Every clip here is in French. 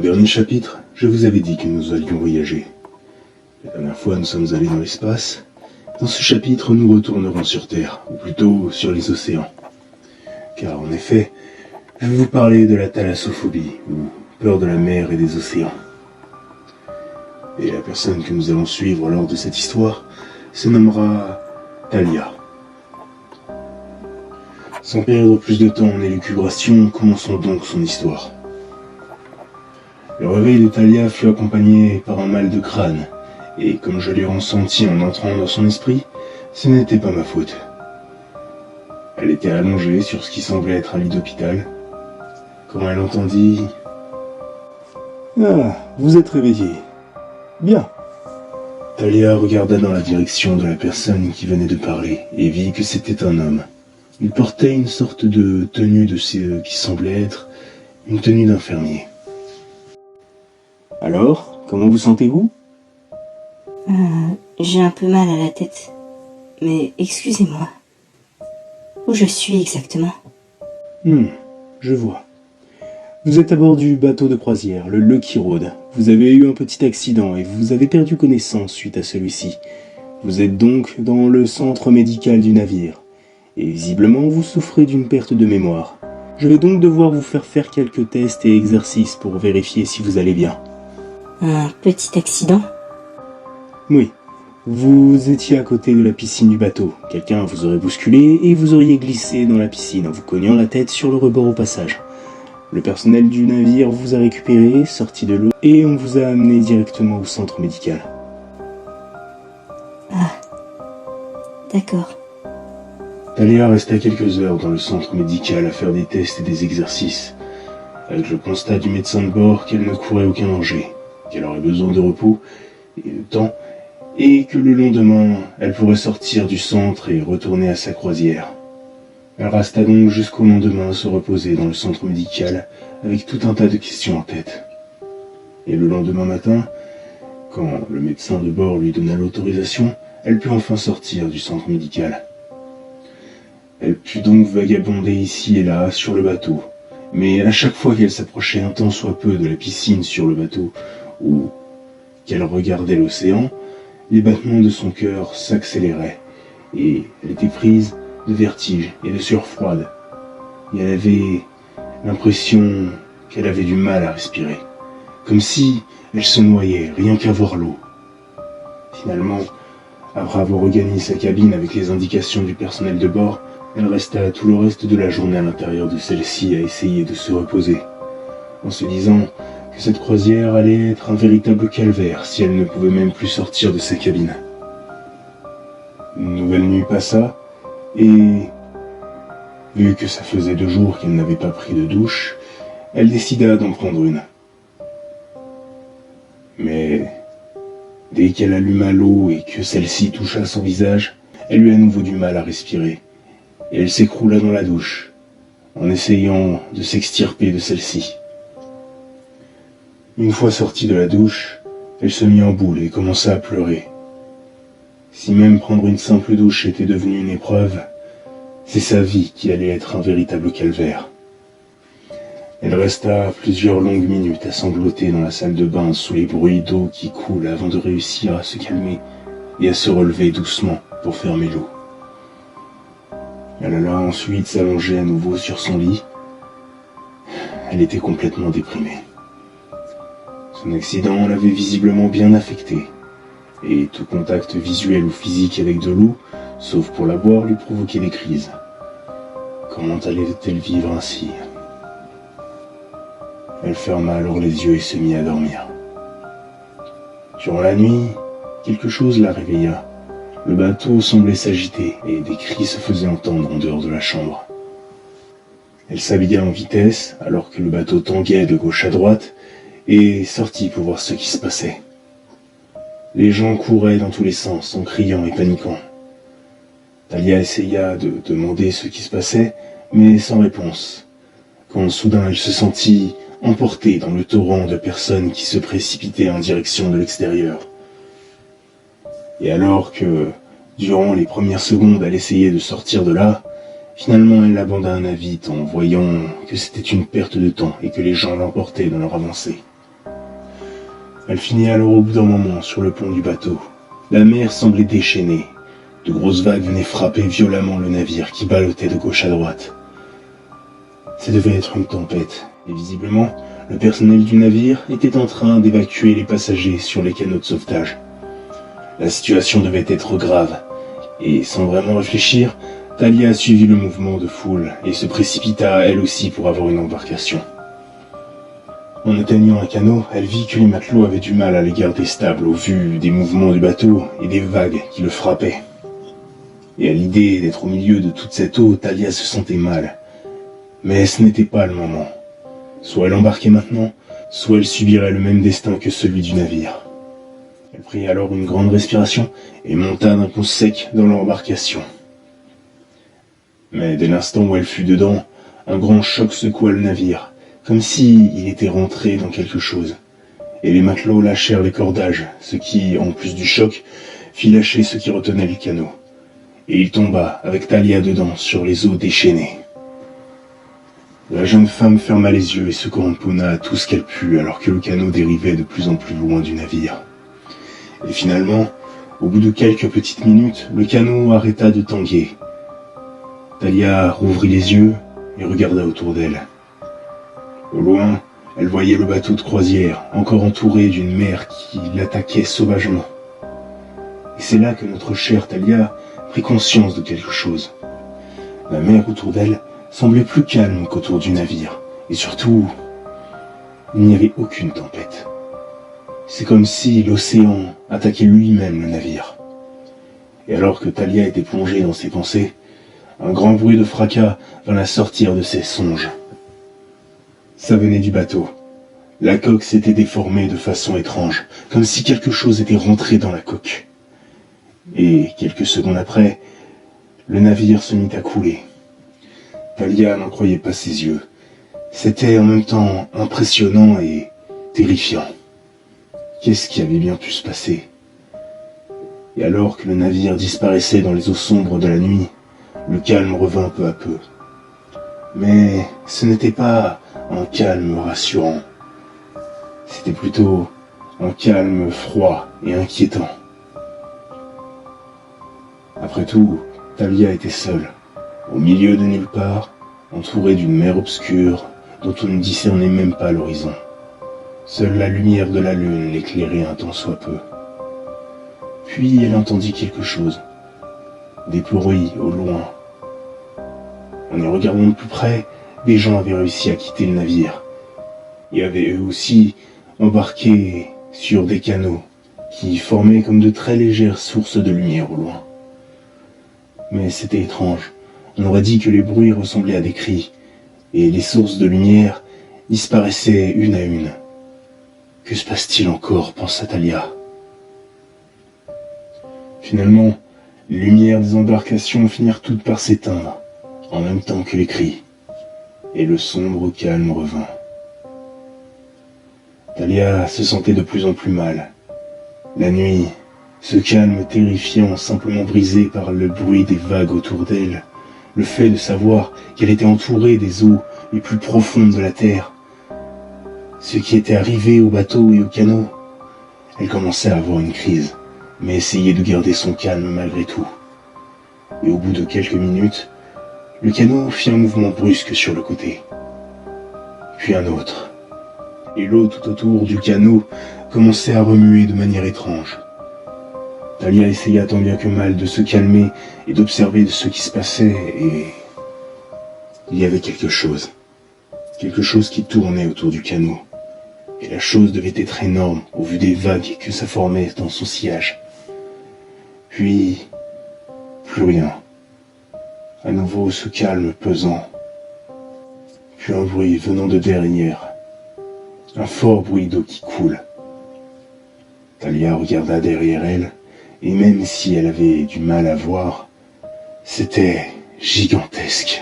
dernier chapitre, je vous avais dit que nous allions voyager. La dernière fois, nous sommes allés dans l'espace. Dans ce chapitre, nous retournerons sur Terre, ou plutôt sur les océans. Car en effet, je vais vous parler de la thalassophobie, ou peur de la mer et des océans. Et la personne que nous allons suivre lors de cette histoire se nommera Thalia. Sans perdre plus de temps en élucubration, commençons donc son histoire. Le réveil de Thalia fut accompagné par un mal de crâne, et comme je l'ai ressenti en entrant dans son esprit, ce n'était pas ma faute. Elle était allongée sur ce qui semblait être un lit d'hôpital, quand elle entendit « Ah, vous êtes réveillé. Bien. » Thalia regarda dans la direction de la personne qui venait de parler, et vit que c'était un homme. Il portait une sorte de tenue de ce qui semblait être une tenue d'infirmier. « Alors, comment vous sentez-vous » J'ai un peu mal à la tête. Mais excusez-moi. Où je suis exactement ? Je vois. Vous êtes à bord du bateau de croisière, le Lucky Road. Vous avez eu un petit accident et vous avez perdu connaissance suite à celui-ci. Vous êtes donc dans le centre médical du navire. Et visiblement, vous souffrez d'une perte de mémoire. Je vais donc devoir vous faire quelques tests et exercices pour vérifier si vous allez bien. Un petit accident ? Oui. Vous étiez à côté de la piscine du bateau. Quelqu'un vous aurait bousculé et vous auriez glissé dans la piscine en vous cognant la tête sur le rebord au passage. Le personnel du navire vous a récupéré, sorti de l'eau, et on vous a amené directement au centre médical. Ah, d'accord. Thalia resta quelques heures dans le centre médical à faire des tests et des exercices, avec le constat du médecin de bord qu'elle ne courait aucun danger, qu'elle aurait besoin de repos et de temps, et que le lendemain, elle pourrait sortir du centre et retourner à sa croisière. Elle resta donc jusqu'au lendemain à se reposer dans le centre médical avec tout un tas de questions en tête. Et le lendemain matin, quand le médecin de bord lui donna l'autorisation, elle put enfin sortir du centre médical. Elle put donc vagabonder ici et là sur le bateau, mais à chaque fois qu'elle s'approchait un tant soit peu de la piscine sur le bateau ou qu'elle regardait l'océan, les battements de son cœur s'accéléraient et elle était prise de vertige et de sueur froide. Et elle avait l'impression qu'elle avait du mal à respirer, comme si elle se noyait rien qu'à voir l'eau. Finalement, après avoir regagné sa cabine avec les indications du personnel de bord, elle resta tout le reste de la journée à l'intérieur de celle-ci à essayer de se reposer, en se disant que cette croisière allait être un véritable calvaire si elle ne pouvait même plus sortir de sa cabine. Une nouvelle nuit passa, et vu que ça faisait 2 jours qu'elle n'avait pas pris de douche, elle décida d'en prendre une. Mais dès qu'elle alluma l'eau et que celle-ci toucha son visage, elle eut à nouveau du mal à respirer, et elle s'écroula dans la douche, en essayant de s'extirper de celle-ci. Une fois sortie de la douche, elle se mit en boule et commença à pleurer. Si même prendre une simple douche était devenu une épreuve, c'est sa vie qui allait être un véritable calvaire. Elle resta plusieurs longues minutes à sangloter dans la salle de bain sous les bruits d'eau qui coulent avant de réussir à se calmer et à se relever doucement pour fermer l'eau. Elle alla ensuite s'allonger à nouveau sur son lit. Elle était complètement déprimée. Son accident l'avait visiblement bien affectée, et tout contact visuel ou physique avec de l'eau, sauf pour la boire, lui provoquait des crises. Comment allait-elle vivre ainsi ? Elle ferma alors les yeux et se mit à dormir. Durant la nuit, quelque chose la réveilla. Le bateau semblait s'agiter et des cris se faisaient entendre en dehors de la chambre. Elle s'habilla en vitesse alors que le bateau tanguait de gauche à droite et sortit pour voir ce qui se passait. Les gens couraient dans tous les sens en criant et paniquant. Thalia essaya de demander ce qui se passait, mais sans réponse, quand soudain elle se sentit emportée dans le torrent de personnes qui se précipitaient en direction de l'extérieur. Et alors que, durant les premières secondes, elle essayait de sortir de là, finalement elle l'abandonna vite en voyant que c'était une perte de temps et que les gens l'emportaient dans leur avancée. Elle finit alors au bout d'un moment sur le pont du bateau. La mer semblait déchaînée. De grosses vagues venaient frapper violemment le navire qui ballottait de gauche à droite. Ça devait être une tempête, et visiblement, le personnel du navire était en train d'évacuer les passagers sur les canots de sauvetage. La situation devait être grave, et sans vraiment réfléchir, Talia a suivi le mouvement de foule et se précipita elle aussi pour avoir une embarcation. En atteignant un canot, elle vit que les matelots avaient du mal à les garder stables au vu des mouvements du bateau et des vagues qui le frappaient. Et à l'idée d'être au milieu de toute cette eau, Talia se sentait mal. Mais ce n'était pas le moment. Soit elle embarquait maintenant, soit elle subirait le même destin que celui du navire. Elle prit alors une grande respiration et monta d'un coup sec dans l'embarcation. Mais dès l'instant où elle fut dedans, un grand choc secoua le navire, comme s'il était rentré dans quelque chose. Et les matelots lâchèrent les cordages, ce qui, en plus du choc, fit lâcher ce qui retenait le canot. Et il tomba, avec Talia dedans, sur les eaux déchaînées. La jeune femme ferma les yeux et se cramponna tout ce qu'elle put alors que le canot dérivait de plus en plus loin du navire. Et finalement, au bout de quelques petites minutes, le canot arrêta de tanguer. Talia rouvrit les yeux et regarda autour d'elle. Au loin, elle voyait le bateau de croisière, encore entouré d'une mer qui l'attaquait sauvagement. Et c'est là que notre chère Talia prit conscience de quelque chose. La mer autour d'elle semblait plus calme qu'autour du navire, et surtout, il n'y avait aucune tempête. C'est comme si l'océan attaquait lui-même le navire. Et alors que Talia était plongée dans ses pensées, un grand bruit de fracas vint la sortir de ses songes. Ça venait du bateau. La coque s'était déformée de façon étrange, comme si quelque chose était rentré dans la coque. Et quelques secondes après, le navire se mit à couler. Talia n'en croyait pas ses yeux. C'était en même temps impressionnant et terrifiant. Qu'est-ce qui avait bien pu se passer? Et alors que le navire disparaissait dans les eaux sombres de la nuit, le calme revint peu à peu. Mais ce n'était pas un calme rassurant. C'était plutôt un calme froid et inquiétant. Après tout, Talia était seule, au milieu de nulle part, entourée d'une mer obscure dont on ne discernait même pas l'horizon. Seule la lumière de la lune l'éclairait un tant soit peu. Puis elle entendit quelque chose, des bruits au loin. En y regardant de plus près, des gens avaient réussi à quitter le navire et avaient eux aussi embarqué sur des canaux qui formaient comme de très légères sources de lumière au loin. Mais c'était étrange. On aurait dit que les bruits ressemblaient à des cris, et les sources de lumière disparaissaient une à une. Que se passe-t-il encore, pensa Talia. Finalement, les lumières des embarcations finirent toutes par s'éteindre, en même temps que les cris, et le sombre calme revint. Talia se sentait de plus en plus mal. La nuit, ce calme terrifiant simplement brisé par le bruit des vagues autour d'elle, le fait de savoir qu'elle était entourée des eaux les plus profondes de la terre, ce qui était arrivé au bateau et au canot, elle commençait à avoir une crise, mais essayait de garder son calme malgré tout. Et au bout de quelques minutes, le canot fit un mouvement brusque sur le côté, puis un autre, et l'eau tout autour du canot commençait à remuer de manière étrange. Talia essaya tant bien que mal de se calmer et d'observer ce qui se passait, et il y avait quelque chose qui tournait autour du canot, et la chose devait être énorme au vu des vagues que ça formait dans son sillage. Puis, plus rien. À nouveau ce calme pesant, puis un bruit venant de derrière, un fort bruit d'eau qui coule. Talia regarda derrière elle, et même si elle avait du mal à voir, c'était gigantesque.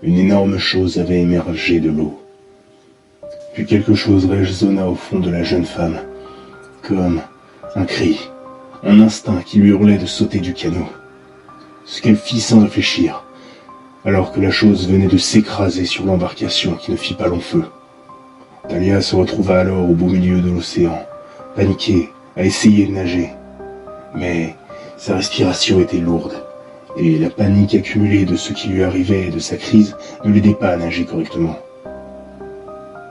Une énorme chose avait émergé de l'eau. Puis quelque chose résonna au fond de la jeune femme, comme un cri, un instinct qui lui hurlait de sauter du canot. Ce qu'elle fit sans réfléchir, alors que la chose venait de s'écraser sur l'embarcation qui ne fit pas long feu. Talia se retrouva alors au beau milieu de l'océan, paniqué, a essayé de nager. Mais sa respiration était lourde, et la panique accumulée de ce qui lui arrivait et de sa crise ne l'aidait pas à nager correctement.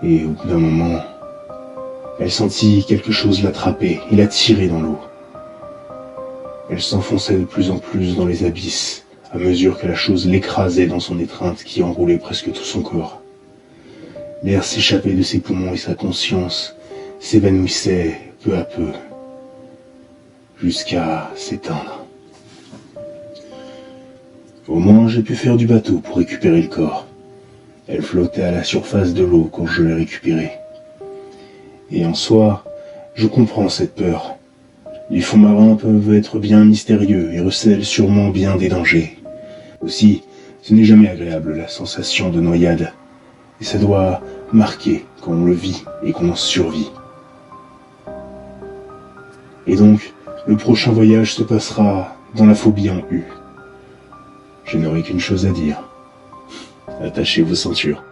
Et au bout d'un moment, elle sentit quelque chose l'attraper et la tirer dans l'eau. Elle s'enfonçait de plus en plus dans les abysses, à mesure que la chose l'écrasait dans son étreinte qui enroulait presque tout son corps. L'air s'échappait de ses poumons et sa conscience s'évanouissait peu à peu, jusqu'à s'éteindre. Au moins, j'ai pu faire du bateau pour récupérer le corps. Elle flottait à la surface de l'eau quand je l'ai récupérée. Et en soi, je comprends cette peur. Les fonds marins peuvent être bien mystérieux et recèlent sûrement bien des dangers. Aussi, ce n'est jamais agréable la sensation de noyade. Et ça doit marquer quand on le vit et qu'on en survit. Et donc, le prochain voyage se passera dans la phobie en U. Je n'aurai qu'une chose à dire. Attachez vos ceintures.